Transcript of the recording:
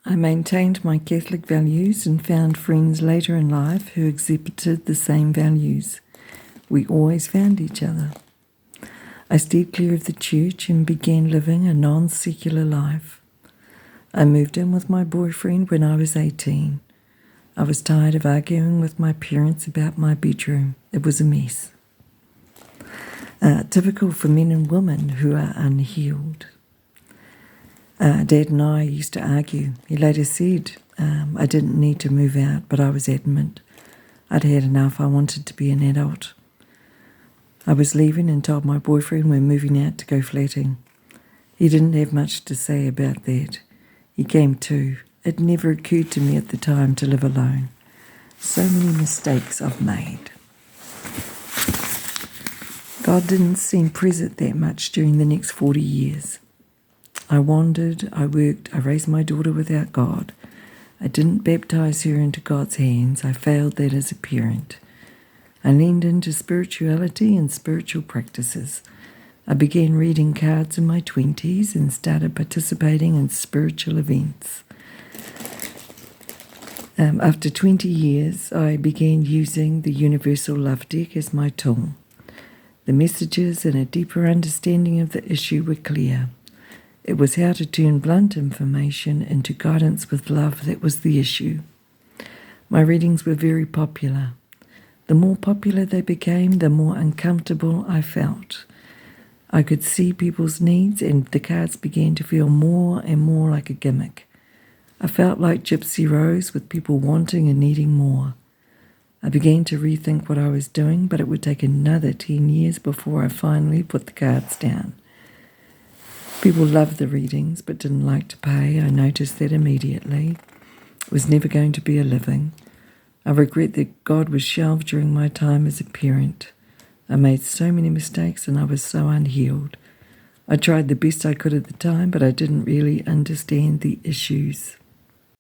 I maintained my Catholic values and found friends later in life who exhibited the same values. We always found each other. I steered clear of the church and began living a non-secular life. I moved in with my boyfriend when I was 18. I was tired of arguing with my parents about my bedroom. It was a mess. Typical for men and women who are unhealed. Dad and I used to argue. He later said I didn't need to move out, but I was adamant. I'd had enough. I wanted to be an adult. I was leaving and told my boyfriend we're moving out to go flatting. He didn't have much to say about that. He came too. It never occurred to me at the time to live alone. So many mistakes I've made. God didn't seem present that much during the next 40 years. I wandered, I worked, I raised my daughter without God. I didn't baptize her into God's hands. I failed that as a parent. I leaned into spirituality and spiritual practices. I began reading cards in my 20s and started participating in spiritual events. After 20 years, I began using the Universal Love Deck as my tool. The messages and a deeper understanding of the issue were clear. It was how to turn blunt information into guidance with love that was the issue. My readings were very popular. The more popular they became, the more uncomfortable I felt. I could see people's needs, and the cards began to feel more and more like a gimmick. I felt like Gypsy Rose, with people wanting and needing more. I began to rethink what I was doing, but it would take another 10 years before I finally put the cards down. People loved the readings but didn't like to pay. I noticed that immediately. It was never going to be a living. I regret that God was shelved during my time as a parent. I made so many mistakes and I was so unhealed. I tried the best I could at the time, but I didn't really understand the issues.